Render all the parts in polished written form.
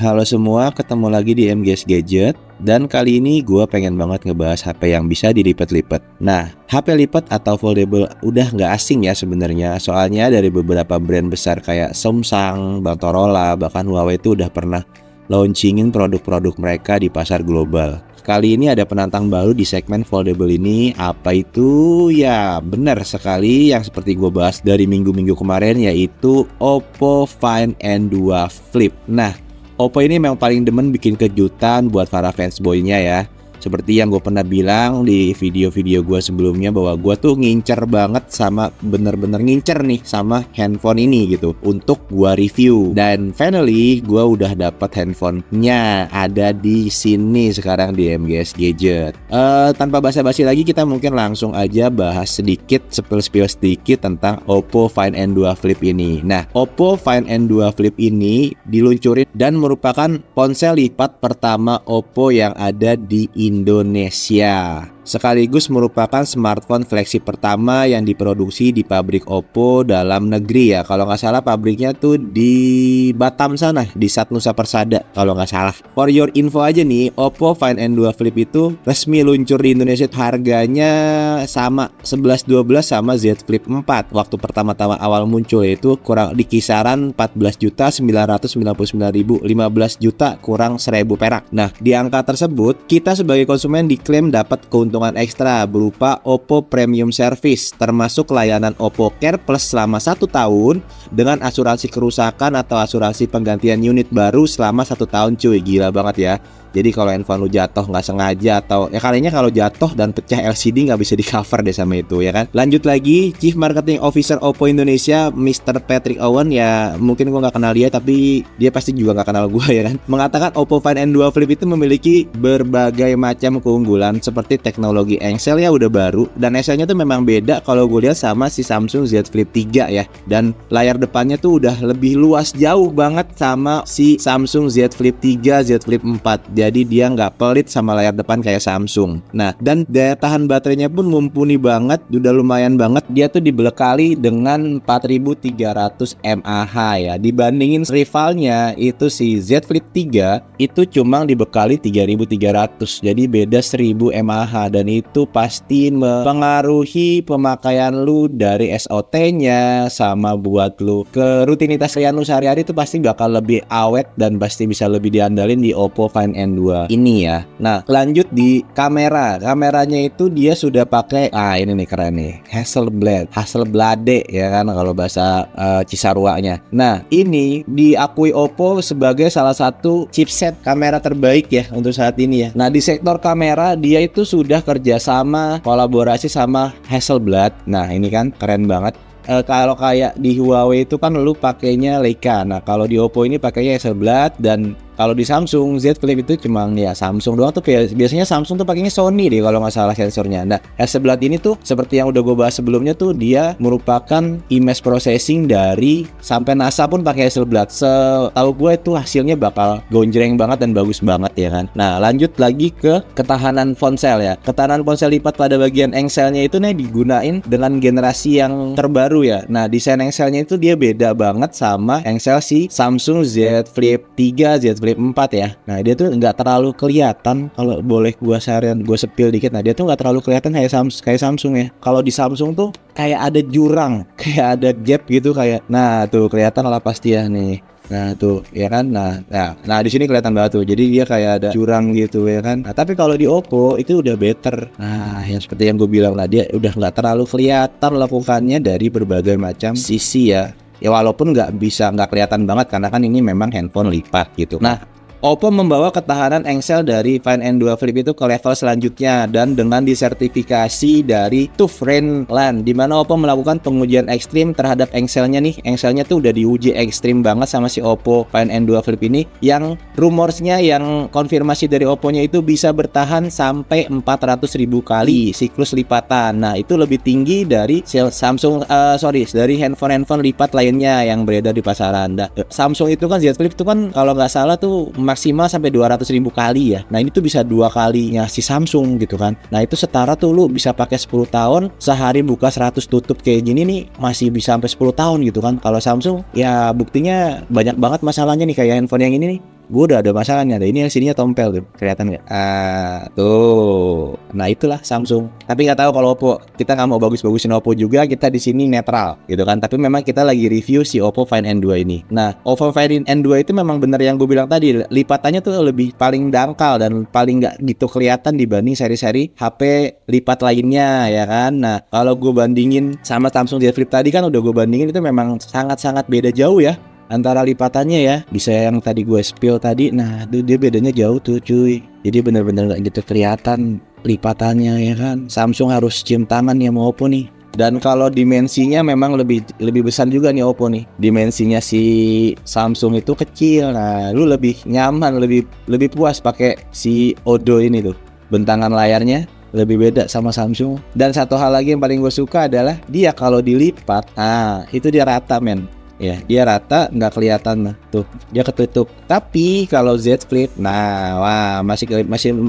Halo semua, ketemu lagi di MGS Gadget. Dan kali ini gue pengen banget ngebahas HP yang bisa dilipat-lipat. Nah, HP lipat atau foldable udah nggak asing ya sebenarnya. Soalnya dari beberapa brand besar kayak Samsung, Motorola, bahkan Huawei itu udah pernah launchingin produk-produk mereka di pasar global. Kali ini ada penantang baru di segmen foldable ini. Apa itu? Ya benar sekali yang seperti gue bahas dari minggu-minggu kemarin, yaitu Oppo Find N2 Flip. Nah, Oppo ini memang paling demen bikin kejutan buat para fansboynya ya. Seperti yang gue pernah bilang di video-video gue sebelumnya, bahwa gue tuh ngincer banget sama, bener-bener ngincer nih sama handphone ini gitu untuk gue review. Dan finally gue udah dapat handphonenya, ada di sini sekarang di MGS Gadget. Tanpa basa-basi lagi, kita mungkin langsung aja bahas sedikit, spill sedikit tentang Oppo Find N2 Flip ini. Nah, Oppo Find N2 Flip ini diluncurin dan merupakan ponsel lipat pertama Oppo yang ada di Indonesia. Sekaligus merupakan smartphone flagship pertama yang diproduksi di pabrik Oppo dalam negeri ya. Kalau nggak salah pabriknya tuh di Batam sana, di Sat Nusa Persada kalau nggak salah. For your info aja nih, Oppo Find N2 Flip itu resmi luncur di Indonesia. Harganya sama 11-12 sama Z Flip 4 waktu pertama-tama awal muncul, yaitu kurang di kisaran 14.999.000, 15 juta kurang 1.000 perak. Nah, di angka tersebut kita sebagai konsumen diklaim dapat keuntungan ekstra berupa Oppo Premium Service, termasuk layanan Oppo Care Plus selama 1 tahun dengan asuransi kerusakan atau asuransi penggantian unit baru selama 1 tahun cuy. Gila banget ya. Jadi kalau handphone lu jatuh nggak sengaja, atau ya kalinya kalau jatuh dan pecah LCD nggak bisa di cover deh sama itu ya kan. Lanjut lagi, Chief Marketing Officer Oppo Indonesia Mr. Patrick Owen, ya mungkin gua nggak kenal dia tapi dia pasti juga nggak kenal gua ya kan, mengatakan Oppo Find N2 Flip itu memiliki berbagai macam keunggulan seperti teknologi engsel ya udah baru, dan engselnya tuh memang beda kalau gue lihat sama si Samsung Z Flip 3 ya, dan layar depannya tuh udah lebih luas jauh banget sama si Samsung Z Flip 3, Z Flip 4. Jadi dia nggak pelit sama layar depan kayak Samsung. Nah, dan daya tahan baterainya pun mumpuni banget, udah lumayan banget. Dia tuh dibekali dengan 4.300 mAh ya. Dibandingin rivalnya itu si Z Flip 3 itu cuma dibekali 3.300. Jadi beda 1.000 mAh, dan itu pasti mempengaruhi pemakaian lu dari SOT-nya sama buat lu ke rutinitas harian lu sehari-hari itu pasti bakal lebih awet dan pasti bisa lebih diandalin di Oppo Find N2 ini ya. Nah, lanjut di kamera. Kameranya itu dia sudah pakai ini nih keren nih, Hasselblad ya kan kalau bahasa Cisarua-nya. Nah, ini diakui Oppo sebagai salah satu chipset kamera terbaik ya untuk saat ini ya. Nah, di sektor kamera dia itu sudah kerjasama kolaborasi sama Hasselblad. Nah, ini kan keren banget. Kalau kayak di Huawei itu kan lu pakainya Leica. Nah, kalau di Oppo ini pakainya Hasselblad, dan kalau di Samsung Z Flip itu cuma ya Samsung doang tuh. Biasanya Samsung tuh pakainya Sony deh kalau nggak salah sensornya. Nah, Hasselblad ini tuh seperti yang udah gue bahas sebelumnya tuh, dia merupakan image processing dari sampai NASA pun pakai Hasselblad. Setahu gue itu hasilnya bakal gonjreng banget dan bagus banget ya kan. Nah, lanjut lagi ke ketahanan ponsel ya. Ketahanan ponsel lipat pada bagian engselnya itu nih digunain dengan generasi yang terbaru ya. Nah, desain engselnya itu dia beda banget sama engsel si Samsung Z Flip 3, Z Flip 4 ya. Nah, dia tuh nggak terlalu kelihatan, kalau boleh gue spill dikit. Nah, dia tuh nggak terlalu kelihatan kayak Samsung ya. Kalau di Samsung tuh kayak ada jurang, kayak ada gap gitu kayak. Nah, tuh kelihatan lah pasti ya nih. Nah tuh ya kan, nah di sini kelihatan banget tuh. Jadi dia kayak ada jurang gitu ya kan. Nah, tapi kalau di Oppo itu udah better. Nah, yang seperti yang gue bilang lah, dia udah nggak terlalu kelihatan lakukannya dari berbagai macam sisi ya. Ya walaupun nggak kelihatan banget karena kan ini memang handphone lipat gitu. Nah, Oppo membawa ketahanan engsel dari Find N2 Flip itu ke level selanjutnya, dan dengan disertifikasi dari TÜV Rheinland, di mana Oppo melakukan pengujian ekstrim terhadap engselnya nih. Engselnya tuh udah diuji ekstrim banget sama si Oppo Find N2 Flip ini, yang rumorsnya, yang konfirmasi dari Oppo-nya itu bisa bertahan sampai 400.000 kali siklus lipatan. Nah, itu lebih tinggi dari dari handphone lipat lainnya yang beredar di pasaran. Nah, Samsung itu kan Z Flip itu kan kalau nggak salah tuh maksimal sampai 200.000 kali ya. Nah, ini tuh bisa 2 kalinya si Samsung gitu kan. Nah, itu setara tuh lu bisa pakai 10 tahun, sehari buka 100 tutup kayak gini nih masih bisa sampai 10 tahun gitu kan. Kalau Samsung ya buktinya banyak banget masalahnya nih, kayak handphone yang ini nih. Gue udah ada masalahnya. Ada ini yang sininya tompel tuh, kelihatan nggak? Tuh. Nah itulah Samsung. Tapi nggak tahu kalau Oppo. Kita nggak mau bagus-bagusin Oppo juga. Kita di sini netral, gitu kan. Tapi memang kita lagi review si Oppo Find N2 ini. Nah, Oppo Find N2 itu memang bener yang gue bilang tadi. Lipatannya tuh lebih paling dangkal dan paling nggak gitu kelihatan dibanding seri-seri HP lipat lainnya, ya kan. Nah, kalau gue bandingin sama Samsung Z Flip tadi kan udah gue bandingin, itu memang sangat-sangat beda jauh ya antara lipatannya ya. Bisa yang tadi gue spill tadi, nah itu dia bedanya jauh tuh cuy. Jadi bener-bener gak gitu kelihatan lipatannya, ya kan. Samsung harus cium tangan ya sama Oppo nih. Dan kalau dimensinya memang lebih besar juga nih Oppo nih. Dimensinya si Samsung itu kecil. Nah, lu lebih nyaman, lebih puas pakai si Odo ini tuh. Bentangan layarnya lebih beda sama Samsung. Dan satu hal lagi yang paling gue suka adalah dia kalau dilipat, itu dia rata men. Ya, dia rata, nggak kelihatan lah. Tuh, dia ketutup. Tapi kalau Z Flip, nah, wah, masih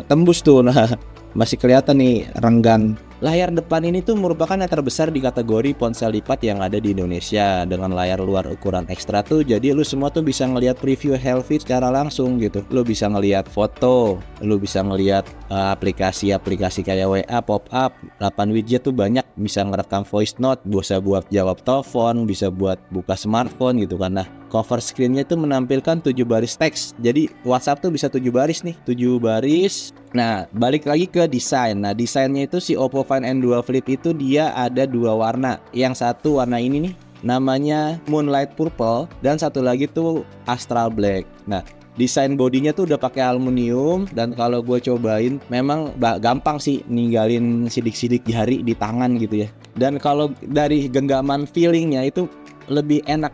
tembus tuh. Nah, masih kelihatan nih renggan. Layar depan ini tuh merupakan yang terbesar di kategori ponsel lipat yang ada di Indonesia dengan layar luar ukuran ekstra tuh. Jadi lu semua tuh bisa ngelihat preview Helvi secara langsung gitu. Lu bisa ngelihat foto, lu bisa ngelihat aplikasi-aplikasi kayak WA, pop-up, 8 widget tuh banyak, bisa ngerekam voice note, bisa buat jawab telepon, bisa buat buka smartphone gitu kan. Nah, cover screen-nya itu menampilkan 7 baris teks. Jadi WhatsApp tuh bisa 7 baris nih, 7 baris. Nah, balik lagi ke desain. Nah, desainnya itu si Oppo Find N2 Flip itu dia ada 2 warna. Yang satu warna ini nih, namanya Moonlight Purple, dan satu lagi tuh Astral Black. Nah, desain bodinya tuh udah pakai aluminium, dan kalau gue cobain memang gampang sih ninggalin sidik-sidik jari di tangan gitu ya. Dan kalau dari genggaman feelingnya itu lebih enak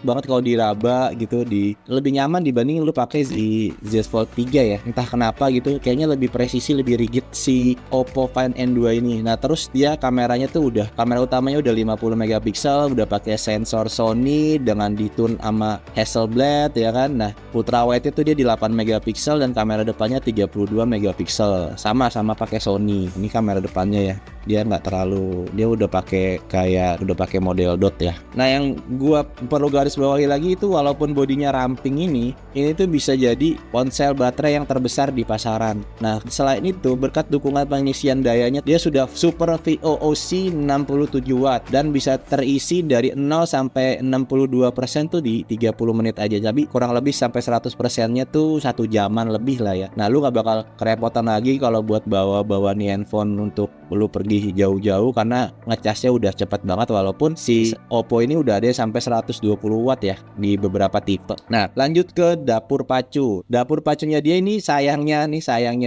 banget kalau diraba gitu, lebih nyaman dibanding lu pakai Z Fold 3 ya. Entah kenapa gitu, kayaknya lebih presisi, lebih rigid si Oppo Find N2 ini. Nah, terus dia kameranya tuh kamera utamanya udah 50 megapiksel, udah pakai sensor Sony dengan ditune sama Hasselblad ya kan. Nah, ultra wide itu dia di 8 megapiksel dan kamera depannya 32 megapiksel. Sama pakai Sony. Ini kamera depannya ya. Dia nggak terlalu, dia udah pakai model dot ya. Nah, yang gua perlu garis bawahi lagi itu walaupun bodinya ramping ini tuh bisa jadi ponsel baterai yang terbesar di pasaran. Nah, selain itu berkat dukungan pengisian dayanya, dia sudah Super VOOC 67 watt dan bisa terisi dari 0 sampai 62% tuh di 30 menit aja. Jadi kurang lebih sampai 100%-nya tuh 1 jaman lebih lah ya. Nah, lu nggak bakal kerepotan lagi kalau buat bawa nih handphone untuk lu pergi jauh-jauh karena ngecasnya udah cepet banget, walaupun si Oppo ini udah ada sampai 120 watt ya di beberapa tipe. Nah, lanjut ke dapur pacu. Dapur pacunya dia ini sayangnya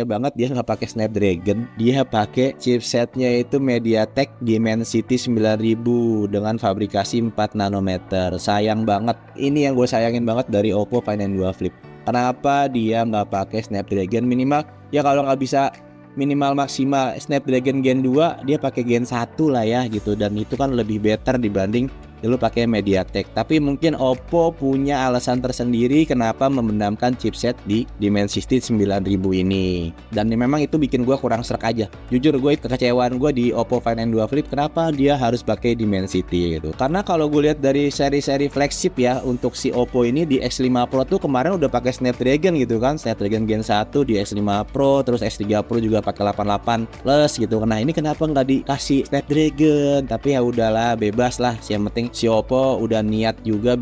banget dia nggak pakai Snapdragon, dia pakai chipsetnya itu MediaTek Dimensity 9000 dengan fabrikasi 4 nanometer. Sayang banget. Ini yang gue sayangin banget dari Oppo Find N2 Flip. Kenapa dia nggak pakai Snapdragon? Minimal ya, kalau nggak bisa minimal maksimal Snapdragon Gen 2, dia pakai Gen 1 lah ya gitu, dan itu kan lebih better dibanding lu pakai MediaTek. Tapi mungkin Oppo punya alasan tersendiri kenapa memendamkan chipset di Dimensity 9000 ini, dan memang itu bikin gue kurang srek aja. Jujur gue kekecewaan gue di Oppo Find N2 Flip, kenapa dia harus pakai Dimensity gitu. Karena kalau gue lihat dari seri-seri flagship ya, untuk si Oppo ini di X5 Pro tuh kemarin udah pakai Snapdragon gitu kan, Snapdragon Gen 1 di X5 Pro, terus X3 Pro juga pakai 88 plus gitu. Nah, ini kenapa nggak dikasih Snapdragon? Tapi ya udahlah, bebas lah. Yang penting si Oppo udah niat juga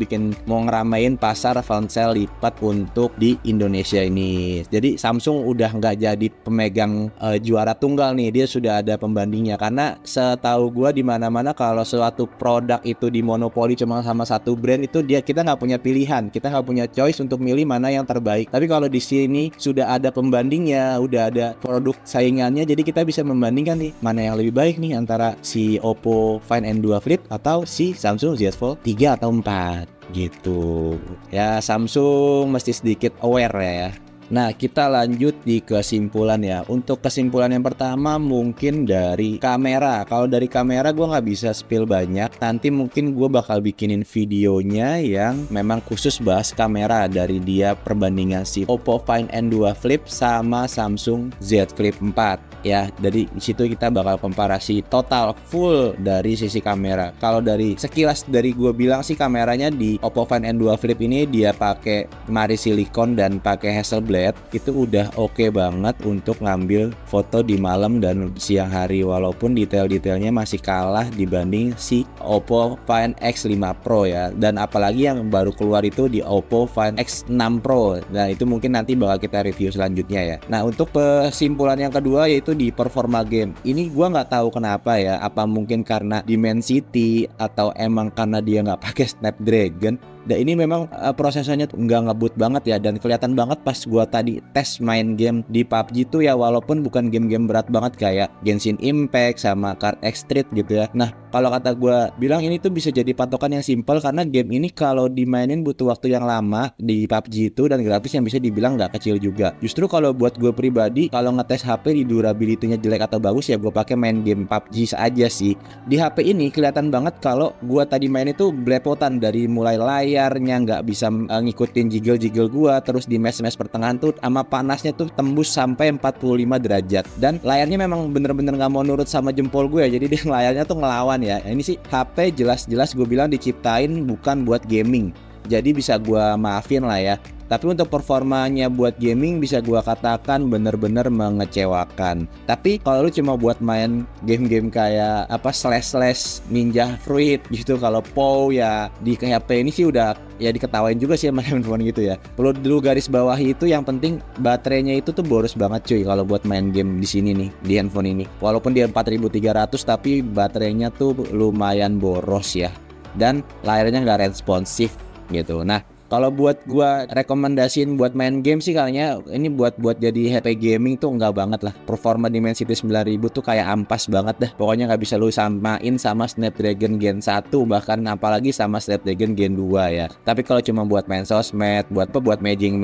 mau ngeramein pasar ponsel lipat untuk di Indonesia ini. Jadi Samsung udah nggak jadi pemegang juara tunggal nih, dia sudah ada pembandingnya. Karena setahu gua di mana-mana kalau suatu produk itu dimonopoli cuma sama satu brand, itu kita nggak punya pilihan, kita nggak punya choice untuk milih mana yang terbaik. Tapi kalau di sini sudah ada pembandingnya, udah ada produk saingannya, jadi kita bisa membandingkan nih mana yang lebih baik nih antara si Oppo Find N2 Flip atau si Samsung Z Fold 3 atau 4 gitu. Ya, Samsung mesti sedikit aware ya. Nah, kita lanjut di kesimpulan ya. Untuk kesimpulan yang pertama mungkin dari kamera. Kalau dari kamera gue nggak bisa spill banyak. Nanti mungkin gue bakal bikinin videonya yang memang khusus bahas kamera, dari dia perbandingan si Oppo Find N2 Flip sama Samsung Z Flip 4 ya. Dari situ kita bakal komparasi total full dari sisi kamera. Kalau dari sekilas dari gue bilang sih, kameranya di Oppo Find N2 Flip ini dia pakai mari silikon dan pakai Hasselblad, itu udah oke banget untuk ngambil foto di malam dan siang hari, walaupun detail-detailnya masih kalah dibanding si Oppo Find X5 Pro ya. Dan apalagi yang baru keluar itu di Oppo Find X6 Pro. Nah, itu mungkin nanti bakal kita review selanjutnya ya. Nah, untuk kesimpulan yang kedua yaitu di performa game. Ini gua nggak tahu kenapa ya, apa mungkin karena Dimensity atau emang karena dia nggak pakai Snapdragon. Dan ini memang prosesornya tuh nggak ngebut banget ya, dan kelihatan banget pas gua tadi tes main game di PUBG tuh ya, walaupun bukan game-game berat banget kayak Genshin Impact sama Card X Street gitu ya. Nah, kalau kata gua bilang ini tuh bisa jadi patokan yang simple, karena game ini kalau dimainin butuh waktu yang lama di PUBG itu, dan grafis yang bisa dibilang nggak kecil juga. Justru kalau buat gue pribadi, kalau ngetes HP di durability-nya jelek atau bagus ya gue pakai main game PUBG aja sih. Di HP ini kelihatan banget kalau gua tadi main itu belepotan, dari mulai layarnya nggak bisa ngikutin jiggle-jiggle gua, terus di match-match pertengahan tuh sama panasnya tuh tembus sampai 45 derajat, dan layarnya memang bener-bener nggak mau nurut sama jempol gue ya, jadi dia layarnya tuh ngelawan ya. Ini sih HP jelas-jelas gue bilang diciptain bukan buat gaming, jadi bisa gue maafin lah ya. Tapi untuk performanya buat gaming bisa gua katakan bener-bener mengecewakan. Tapi kalau lu cuma buat main game-game kayak apa slash Ninja Fruit gitu, kalau POW ya di HP ini sih udah ya diketawain juga sih sama handphone gitu ya. Perlu dulu garis bawahi itu, yang penting baterainya itu tuh boros banget cuy kalau buat main game di sini nih, di handphone ini. Walaupun dia 4300 tapi baterainya tuh lumayan boros ya. Dan layarnya nggak responsif gitu. Nah, kalau buat gua rekomendasiin buat main game sih, kayaknya ini buat jadi HP gaming tuh enggak banget lah. Performa Dimensity 9000 tuh kayak ampas banget dah. Pokoknya nggak bisa lu samain sama Snapdragon Gen 1, bahkan apalagi sama Snapdragon Gen 2 ya. Tapi kalau cuma buat main sosmed, buat mejing,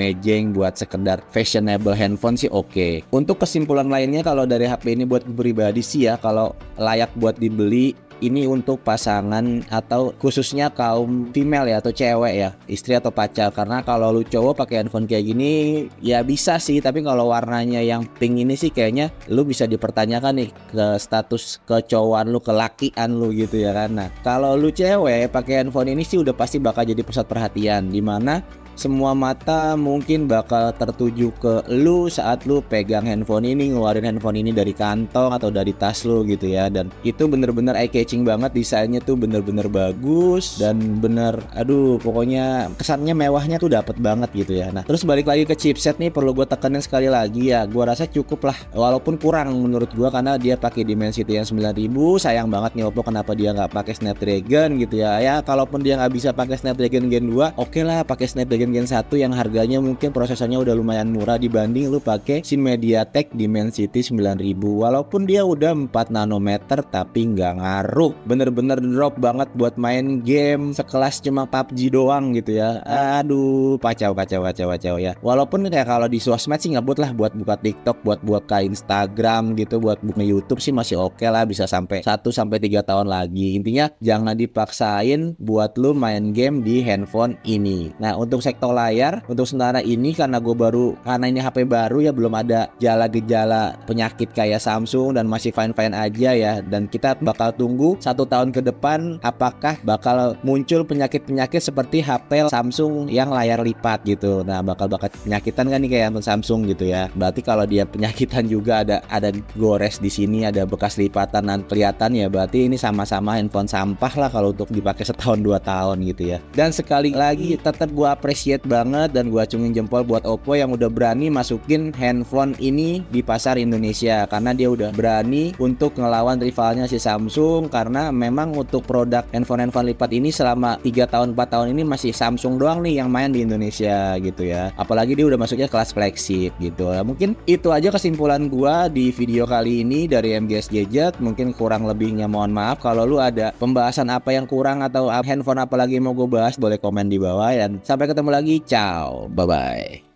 buat sekedar fashionable handphone sih oke. Untuk kesimpulan lainnya, kalau dari HP ini buat pribadi sih ya, kalau layak buat dibeli ini untuk pasangan atau khususnya kaum female ya, atau cewek ya, istri atau pacar. Karena kalau lu cowok pakai handphone kayak gini ya bisa sih, tapi kalau warnanya yang pink ini sih kayaknya lu bisa dipertanyakan nih ke status kecowokan lu, kelakian lu gitu ya kan. Nah, kalau lu cewek pakai handphone ini sih udah pasti bakal jadi pusat perhatian, dimana semua mata mungkin bakal tertuju ke lu saat lu pegang handphone ini, ngeluarin handphone ini dari kantong atau dari tas lu gitu ya. Dan itu bener-bener eye catching banget, desainnya tuh bener-bener bagus dan bener, aduh pokoknya kesannya mewahnya tuh dapet banget gitu ya. Nah, terus balik lagi ke chipset nih, perlu gue tekenin sekali lagi ya, gue rasa cukup lah, walaupun kurang menurut gue karena dia pakai Dimensity yang 9000. Sayang banget nih Oppo kenapa dia nggak pakai Snapdragon gitu ya. Ya kalaupun dia nggak bisa pakai Snapdragon Gen 2, oke lah pakai Snapdragon Gen 1 yang harganya mungkin prosesornya udah lumayan murah dibanding lu pakai si MediaTek Dimensity 9000. Walaupun dia udah 4 nanometer tapi nggak ngaruh, bener-bener drop banget buat main game sekelas cuma PUBG doang gitu ya. Aduh, kacau ya. Walaupun ya kalau di sosmed sih ngebut lah, buat buka TikTok, buat buka Instagram gitu, buat buka YouTube sih masih oke lah, bisa sampai 1-3 tahun lagi. Intinya jangan dipaksain buat lu main game di handphone ini. Nah, untuk sektor layar untuk sementara ini, karena ini HP baru ya, belum ada gejala penyakit kayak Samsung dan masih fine-fine aja ya. Dan kita bakal tunggu 1 tahun ke depan apakah bakal muncul penyakit-penyakit seperti HP Samsung yang layar lipat gitu. Nah, bakal penyakitan kan nih kayak Samsung gitu ya. Berarti kalau dia penyakitan juga ada gores di sini, ada bekas lipatan dan kelihatan ya, berarti ini sama-sama handphone sampah lah kalau untuk dipakai 1-2 tahun gitu ya. Dan sekali lagi tetap gua appreciate banget dan gua acungin jempol buat Oppo yang udah berani masukin handphone ini di pasar Indonesia, karena dia udah berani untuk ngelawan rivalnya si Samsung. Karena memang untuk produk handphone lipat ini selama 3-4 tahun ini masih Samsung doang nih yang main di Indonesia gitu ya. Apalagi dia udah masuknya kelas flagship gitu. Mungkin itu aja kesimpulan gua di video kali ini dari MGS Gadget. Mungkin kurang lebihnya mohon maaf. Kalau lu ada pembahasan apa yang kurang atau handphone apa lagi mau gue bahas, boleh komen di bawah. Dan sampai ketemu lagi, ciao, bye bye.